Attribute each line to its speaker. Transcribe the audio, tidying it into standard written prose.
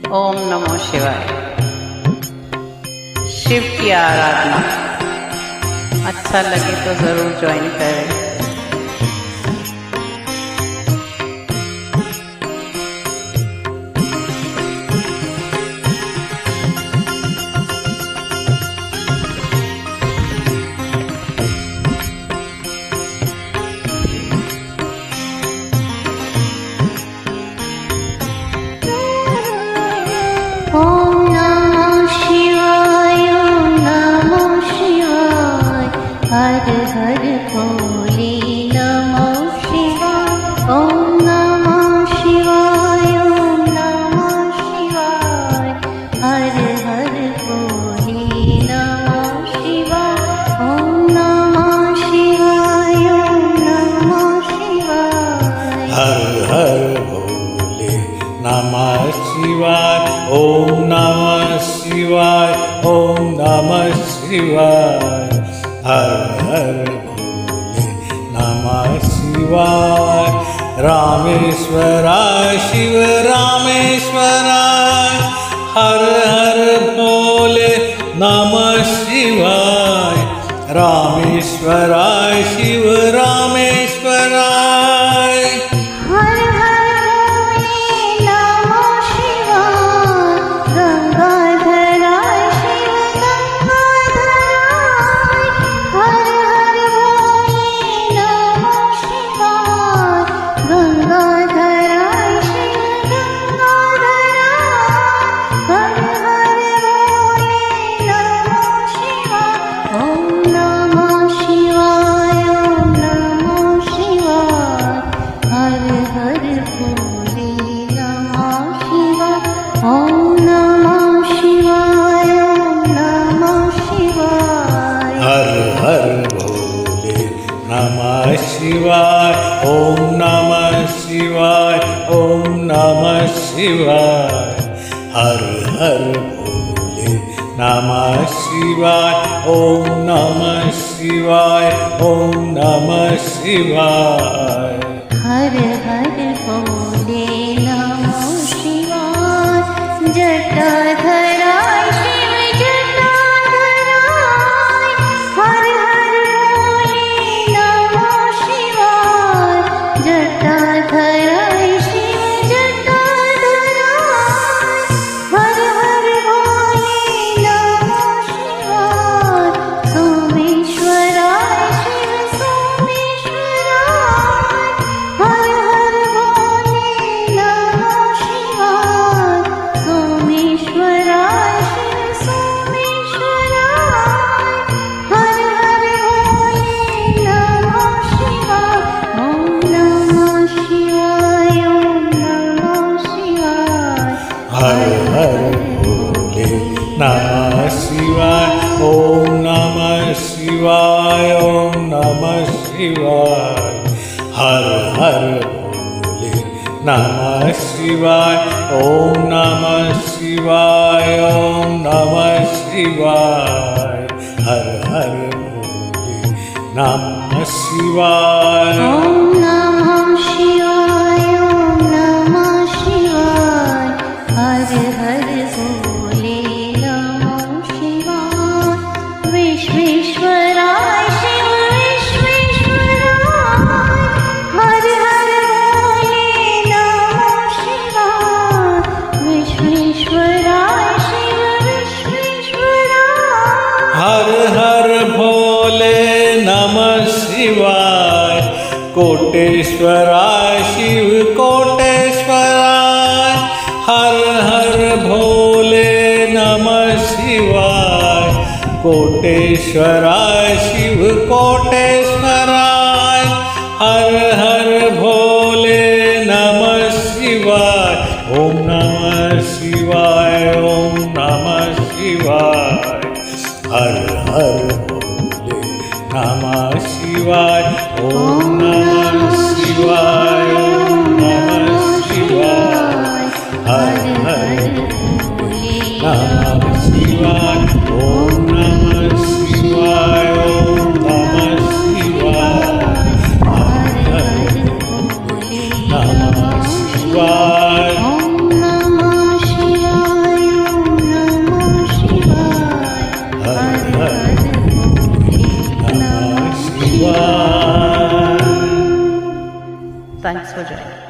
Speaker 1: ओम नमो शिवाय। शिव की आराधना अच्छा लगे तो ज़रूर ज्वाइन करें।
Speaker 2: ओम नमः शिवाय, ओम नमः शिवाय, हर हर भोले नमः शिवाय। ओम नमः शिवाय, ओम नमः शिवाय, हर हर भोले नमः शिवाय। ओम नमः शिवाय, ओम नमः शिवाय,
Speaker 3: हर हर भोले नमः शिवाय। ओम नमः शिवाय, ओम नमः शिवाय, हर हर भोले नमः शिवाय। रामेश्वराय शिव रामेश्वराय, हर हर भोले नमः शिवाय। रामेश्वराय शिव रामेश्वराय,
Speaker 2: हर हर भोले नमः शिवाय। गंगाधराय शिव गंगाधराय, हर हर भोले नमः शिवाय। गंगाधराय शिव गंगाधराय, हर हर भोले नमः शिवाय। ओम नमः शिवाय, ओम नमः शिवाय, हर हर भोले नमः शिवाय। ओम नमः शिवाय, ओम नमः शिवाय,
Speaker 3: हर हर भोले नमः शिवाय। ओम नमः शिवाय, ओम नमः शिवाय, हर हर भोले नमः शिवाय। ओम नमः शिवाय, ओम नमः शिवाय,
Speaker 2: हर हर भोले नमः शिवाय। जटाधराय शिव जटाधराय, हर हर भोले नमः शिवाय। जटाधराय शिव जटाधराय, हर हर भोले नमः शिवाय। सोमेश्वराय शिव सोमेश्वराय, हर हर भोले नमः शिवाय। सोमेश्वराय शिव सोमेश्वराय, हर हर भोले नमः शिवाय। ओम नमः शिवाय, ओम नमः शिवाय,
Speaker 3: हर हर भोले नमः शिवाय। ओम नमः शिवाय, ओम नमः शिवाय, हर हर भोले नमः शिवाय। ओम नमः शिवाय, ओम नमः शिवाय, हर हर भोले नमः शिवाय।
Speaker 2: ओम नमः शिवाय, ओम नमः शिवाय, हर हर भोले नमः शिवाय। विश्वेश्वराय शिव विश्वेश्वराय, हर हर भोले नमः शिवाय। विश्वेश्वराय शिव विश्वेश्वराय,
Speaker 3: हर हर भोले नमः शिवाय। कोटेश्वराय शिव कोटेश्वराय, हर हर भोले नमः शिवाय। कोटेश्वराय शिव कोटेश्वराय, हर हर भोले नमः शिवाय। ओम नमः शिवाय, ओम नमः शिवाय, हर हर भोले नमः शिवाय। ओम नमः शिवाय, ओम नमः शिवाय, हर हर भोले नमः शिवाय। ओम नमः शिवाय, ओम
Speaker 1: Thanks for joining.